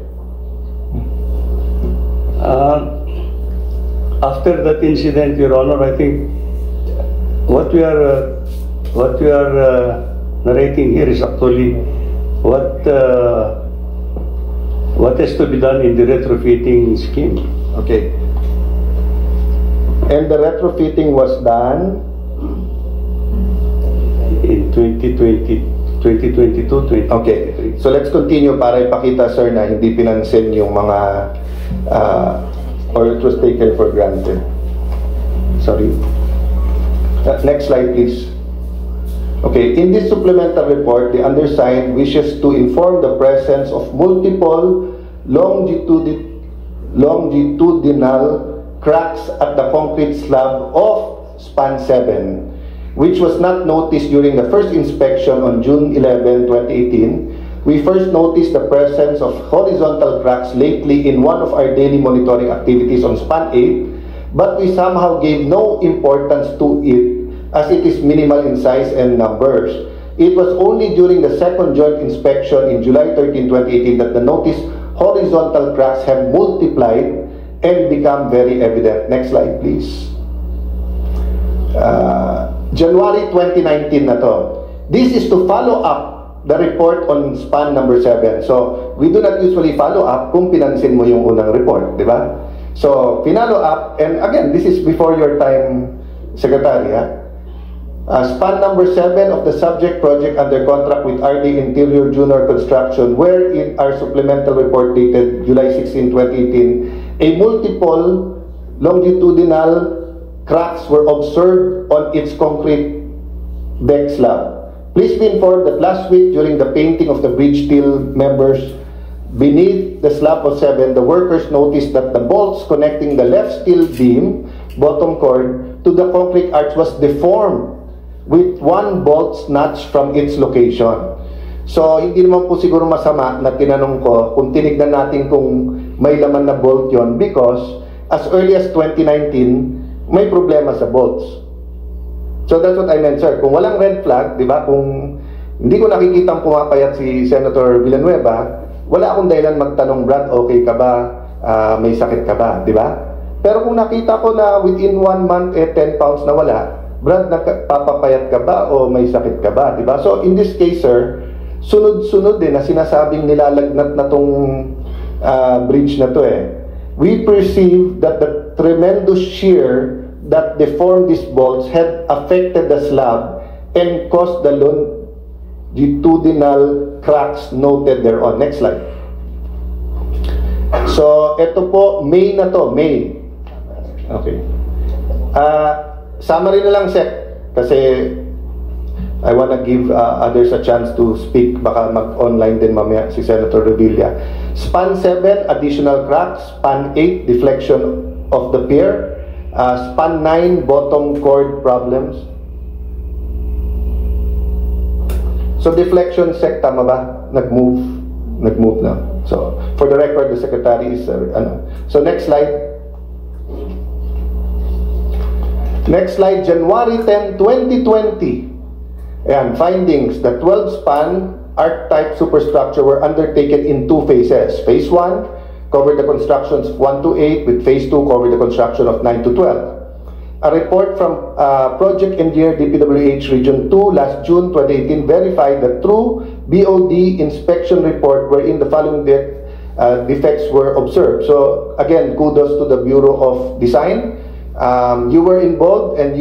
After that incident, Your Honor, I think what we are narrating here is actually what has to be done in the retrofitting scheme. Okay. And the retrofitting was done in 2022, 2023. Okay. So let's continue para ipakita, sir, na hindi pinansin yung mga or it was taken for granted. Sorry. Next slide, please. Okay, in this supplemental report, the undersigned wishes to inform the presence of multiple longitudinal cracks at the concrete slab of span 7, which was not noticed during the first inspection on June 11, 2018. We first noticed the presence of horizontal cracks lately in one of our daily monitoring activities on span 8, but we somehow gave no importance to it as it is minimal in size and numbers. It was only during the second joint inspection in July 13, 2018 that the noticed horizontal cracks have multiplied and become very evident. Next slide, please. January 2019 na to. This is to follow up the report on span number 7. So, we do not usually follow up kung pinansin mo yung unang report, di ba? So, finalo up, and again, this is before your time, Secretary, span number 7 of the subject project under contract with RD Interior Junior Construction, where in our supplemental report dated July 16, 2018, a multiple longitudinal cracks were observed on its concrete deck slab. Please be informed that last week during the painting of the bridge steel members beneath the slab of 7, the workers noticed that the bolts connecting the left steel beam, bottom cord, to the concrete arch was deformed with one bolt snatched from its location. So, hindi naman po siguro masama na tinanong ko kung tinignan natin kung may laman na bolt yon, because as early as 2019, may problema sa bolts. So, that's what I meant, sir. Kung walang red flag, di ba, kung hindi ko nakikitang pumapayat si Senator Villanueva, wala akong dahilan magtanong, Brad, okay ka ba? May sakit ka ba? Di ba? Pero kung nakita ko na within 1 month, 10 pounds na wala, Brad, papapayat ka ba o may sakit ka ba? Diba? So, in this case, sir, sunod-sunod din na sinasabing nilalagnat na tong bridge na to we perceived that the tremendous shear that deformed these bolts had affected the slab and caused the longitudinal cracks noted thereon. Next slide. So, ito po, May na to, May. Okay. Summary na lang, Sec, kasi I wanna give others a chance to speak. Baka mag-online din mamaya si Senator Revilla. Span 7, additional cracks. Span 8, deflection of the pier. Span 9, bottom cord problems. So deflection, Sec, tama ba? Nag-move na. So, for the record, the Secretary is, So, next slide. Next slide, January 10, 2020. Ayan, findings. The 12-span arc-type superstructure were undertaken in 2 phases. Phase 1 covered the constructions of 1 to 8, with Phase 2 covered the construction of 9 to 12. A report from Project Engineer DPWH Region 2 last June 2018 verified the true BOD inspection report wherein the following defects were observed. So again, kudos to the Bureau of Design. You were involved, and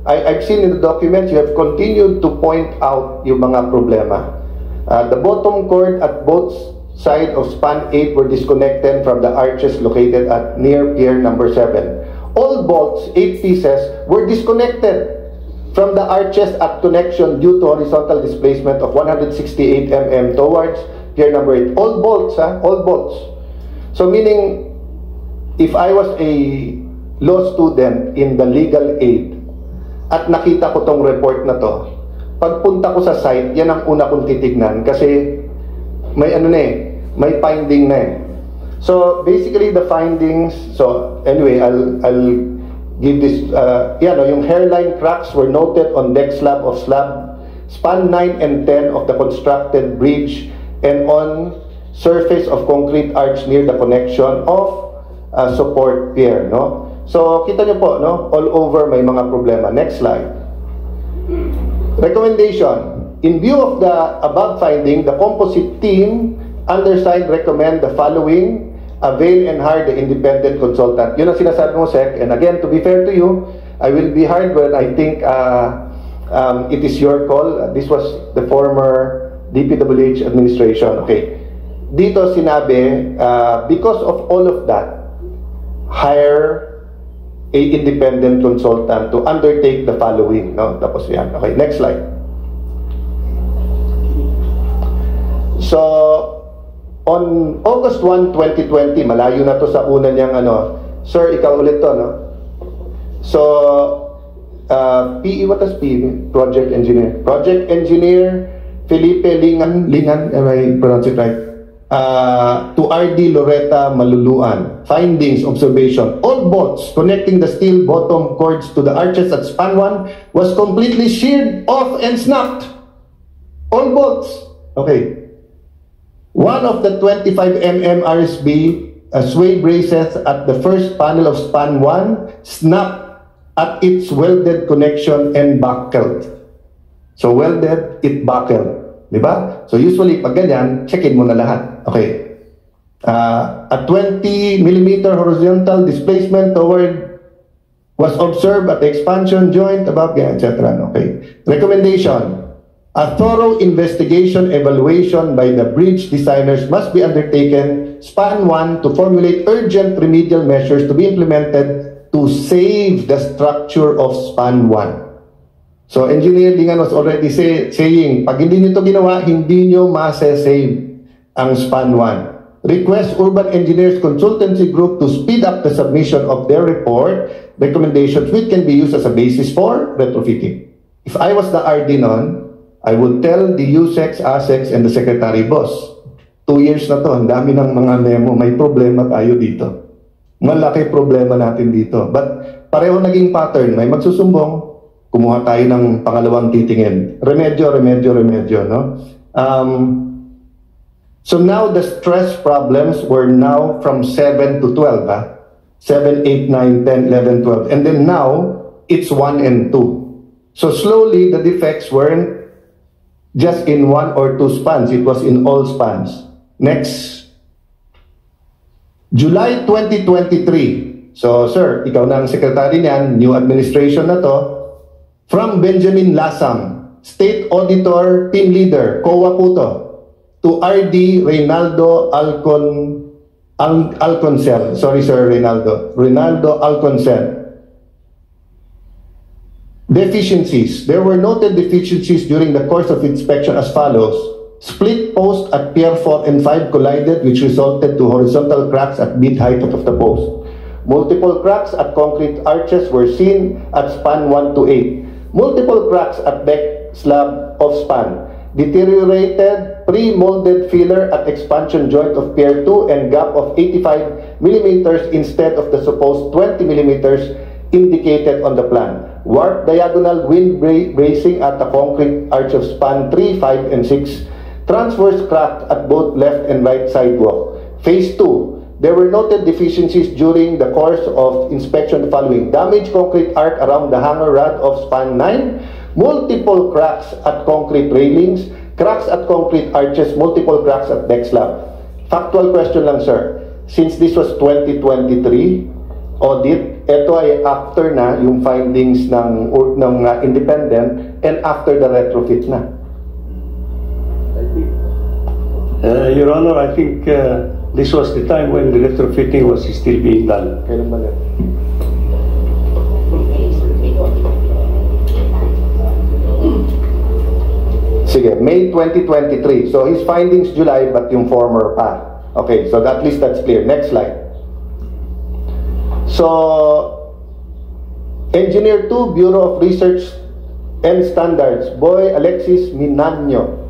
I've seen in the documents you have continued to point out yung mga problema. The bottom cord at both sides of span 8 were disconnected from the arches located at near pier number 7. All bolts, 8 pieces, were disconnected from the arches at connection due to horizontal displacement of 168 mm towards pier number 8. All bolts, all bolts. So meaning, if I was a law student in the legal aid at nakita ko tong report na to, pagpunta ko sa site, yan ang una kong titignan kasi may may finding na eh. So basically the findings, so anyway, I'll give this, yung hairline cracks were noted on deck slab of slab span 9 and 10 of the constructed bridge and on surface of concrete arch near the connection of support pier, no? So kita nyo po, no? All over may mga problema. Next slide. Recommendation. In view of the above finding, the composite team undersigned recommend the following: avail and hire the independent consultant. Yun ang sinasabi mo, Sec. And again, to be fair to you, I will be hired when I think it is your call. This was the former DPWH administration. Okay. Dito sinabi, because of all of that, hire a independent consultant to undertake the following. No? Tapos yan. Okay, next slide. So, on August 1, 2020, malayo na to sa una niyang Sir, ikaw ulit to, no? So, PE, what is PE? Project Engineer. Project Engineer Felipe Lingan, am I pronounce it right? To RD Loretta Maluluan. Findings, observation. All bolts connecting the steel bottom cords to the arches at span 1 was completely sheared off and snapped. All bolts. Okay. One of the 25 mm RSB sway braces at the first panel of span 1 snapped at its welded connection and buckled. So welded, it buckled. Diba? So usually pag ganyan, check-in mo na lahat. Okay. A 20 mm horizontal displacement toward was observed at the expansion joint above, etc. Okay. Recommendation. A thorough investigation evaluation by the bridge designers must be undertaken span 1 to formulate urgent remedial measures to be implemented to save the structure of span 1. So Engineer Lingan was already saying, pag hindi nyo ito ginawa, hindi nyo ma-save ang span 1. Request Urban Engineers Consultancy Group to speed up the submission of their report recommendations which can be used as a basis for retrofitting. If I was the RD nun, I would tell the USEX, ASEX, and the Secretary, boss, 2 years na to, ang dami ng mga memo, may problema tayo dito. Malaki problema natin dito. But pareho naging pattern, may magsusumbong, kumuha tayo ng pangalawang titingin. Remedyo, no? So now the stress problems were now from 7 to 12, 7, 8, 9, 10, 11, 12. And then now, it's 1 and 2. So slowly, the defects weren't just in 1 or 2 spans. It was in all spans. Next. July 2023. So, sir, ikaw na ang secretary niyan, new administration na to. From Benjamin Lasam, State Auditor Team Leader, COA po to, to RD Reynaldo Alconcel. Sorry, sir, Reynaldo Alconcel. Deficiencies. There were noted deficiencies during the course of inspection as follows. Split post at Pier 4 and 5 collided, which resulted to horizontal cracks at mid height of the post. Multiple cracks at concrete arches were seen at span 1 to 8. Multiple cracks at deck slab of span. Deteriorated pre-molded filler at expansion joint of Pier 2 and gap of 85 millimeters instead of the supposed 20 millimeters indicated on the plan. Warp diagonal wind bracing at the concrete arch of span 3, 5, and 6. Transverse crack at both left and right sidewalk. Phase 2. There were noted deficiencies during the course of inspection following. Damaged concrete arc around the hanger rod of span 9. Multiple cracks at concrete railings. Cracks at concrete arches. Multiple cracks at deck slab. Factual question lang, sir. Since this was 2023 audit, ito ay after na yung findings ng independent and after the retrofit na. Your Honor, I think this was the time when the retrofitting was still being done. Kailan ba yan? Sige, May 2023. So his findings July but yung former pa. Okay, so at least that's clear. Next slide. So, Engineer 2, Bureau of Research and Standards, Boy Alexis Minanyo.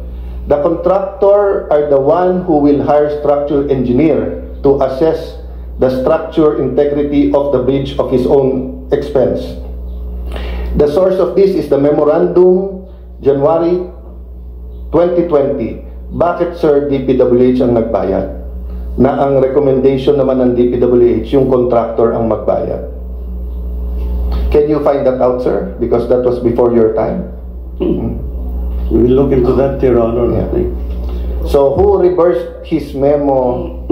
The contractor are the one who will hire structural engineer to assess the structure integrity of the bridge of his own expense. The source of this is the memorandum, January 2020. Bakit, sir, DPWH ang nagbayad? Na ang recommendation naman ng DPWH, yung contractor ang magbayad. Can you find that out, sir? Because that was before your time. We will look into that, Your Honor. Yeah. So, who reversed his memo?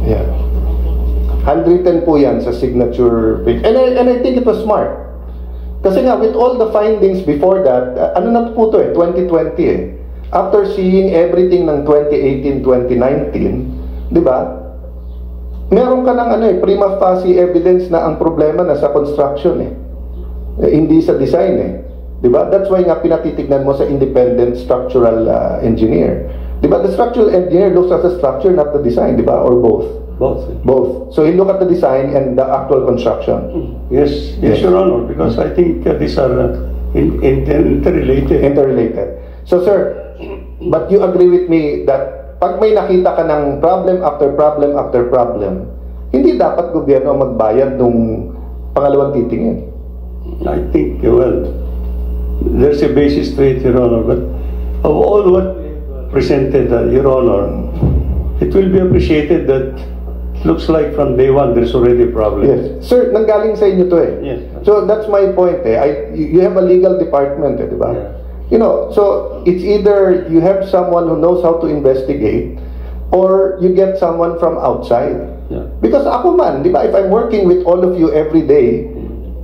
Yeah. Handwritten po yan sa signature page. And I think it was smart. Kasi nga, with all the findings before that, ano na po ito 2020 eh. After seeing everything ng 2018, 2019, di ba? Meron ka ng prima facie evidence na ang problema na sa construction hindi sa design Di ba? That's why nga pinatitignan mo sa independent structural engineer. Di ba? The structural engineer looks at the structure, not the design, di ba? Or both? Both. So you look at the design and the actual construction. Yes, Your Honor, because I think these are interrelated. So, sir, but you agree with me that pag may nakita ka ng problem after problem after problem, hindi dapat gobyerno magbayad nung pangalawang titingin? I think, well, there's a basis to it, Your Honor, but of all what presented, Your Honor, it will be appreciated that looks like from day one there's already a problem. Yes. Sir, nanggaling sa inyo to Yes. So that's my point you have a legal department di ba? Yeah. You know, so it's either you have someone who knows how to investigate or you get someone from outside. Yeah. Because ako man, di ba, if I'm working with all of you every day,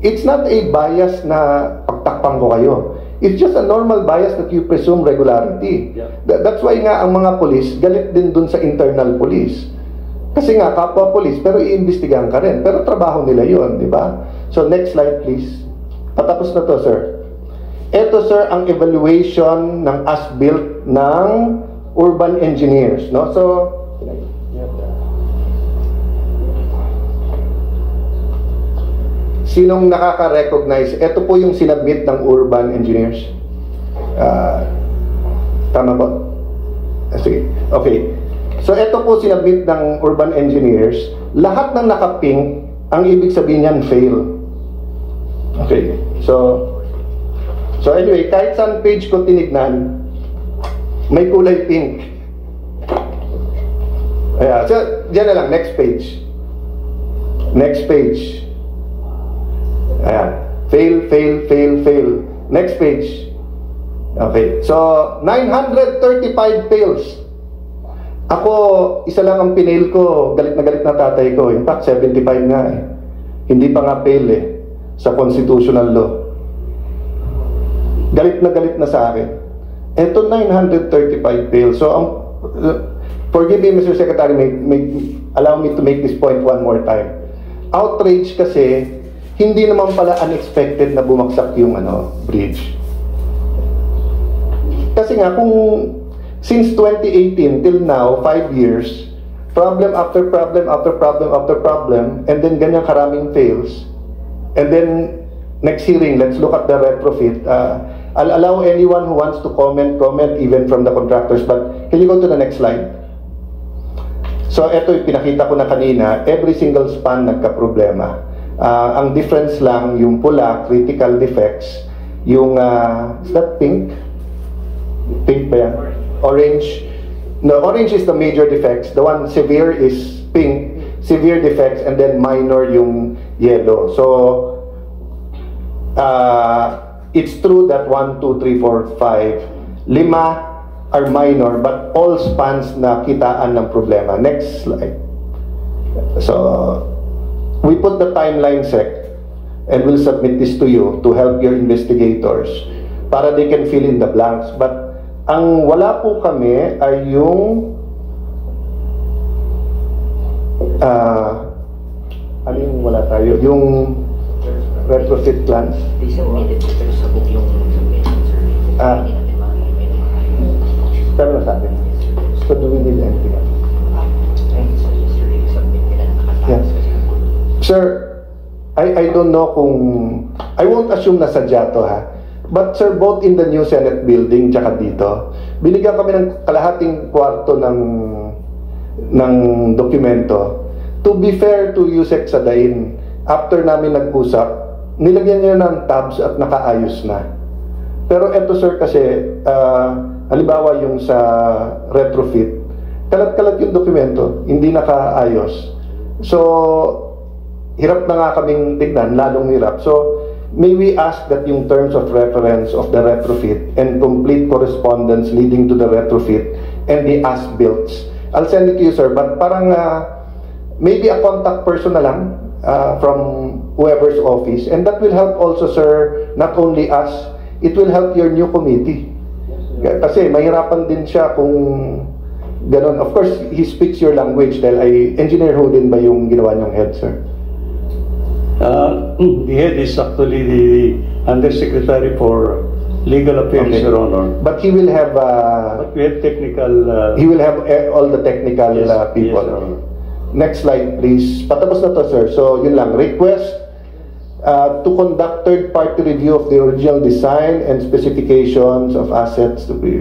it's not a bias na pagtakpan ko kayo. It's just a normal bias that you presume regularity. Yeah. That's why nga ang mga police galit din dun sa internal police. Kasi nga, kapwa police, pero iimbestigahan ka rin. Pero trabaho nila yon, di ba? So, next slide, please. Patapos na to, sir. Ito, sir, ang evaluation ng as-built ng urban engineers, no? So, sinong nakaka-recognize? Ito po yung sinabmit ng urban engineers. Tama ba? Sige. Okay. So, ito po sinabmit ng urban engineers. Lahat ng naka-pink, ang ibig sabihin niyan, fail. Okay. So anyway, kahit saan page ko tinignan, may kulay pink. Ayan. So, dyan na lang. Next page. Next page. Ayan. Fail, fail, fail, fail. Next page. Okay, so 935 pails. Ako, isa lang ang pinail ko, galit na tatay ko. In fact, 75 nga eh. Hindi pa nga pail eh, sa constitutional law. Galit na sa akin. Ito 935 pails. So, forgive me, Mr. Secretary, allow me to make this point one more time. Outrage kasi, hindi naman pala unexpected na bumagsak yung bridge. Kasi nga, kung since 2018 till now, 5 years, problem after problem after problem after problem, and then ganyan karaming fails, and then next hearing, let's look at the retrofit. I'll allow anyone who wants to comment even from the contractors, but can you go to the next slide? So ito yung pinakita ko na kanina, every single span nagka-problema. Ang difference lang, yung pula, critical defects, yung, is that pink? Pink ba yan? Orange. No, orange is the major defects. The one severe is pink, severe defects, and then minor yung yellow. So, it's true that 1, 2, 3, 4, 5, 5 are minor, but all spans na kitaan ng problema. Next slide. So, we put the timeline sec, and we'll submit this to you to help your investigators para they can fill in the blanks. But ang wala po kami ay yung ano yung wala tayo? Yung retrofit plans. They submitted it pero sabog yung submission, sir. Hindi natin Pero na sa akin. So do we need anything else? Yeah. Sir, I don't know kung I won't assume na sadya to ha. But sir, both in the new Senate building tsaka dito, binigyan kami ng kalahating kwarto ng dokumento. To be fair to Yusek Sadain, after namin nag-usap, nilagyan niya ng tabs at nakaayos na. Pero eto sir kasi, halimbawa yung sa retrofit, kalat-kalat yung dokumento, hindi nakaayos. So, hirap na nga kaming tignan, lalong hirap. So, may we ask that yung terms of reference of the retrofit and complete correspondence leading to the retrofit and the as-builts. I'll send it to you, sir, but parang maybe a contact person na lang from whoever's office, and that will help also, sir, not only us, it will help your new committee. Kasi mahirapan din siya kung ganon. Of course, he speaks your language dahil Engineer Ho din ba yung ginawa niyong head, sir? The head is actually the Undersecretary for Legal Affairs, okay, Your Honor. But he will have... but we have technical... he will have all the technical people. Yes, Your Honor. Next slide, please. Patapos na to, sir. So, yun lang. Request to conduct third-party review of the original design and specifications of assets to be...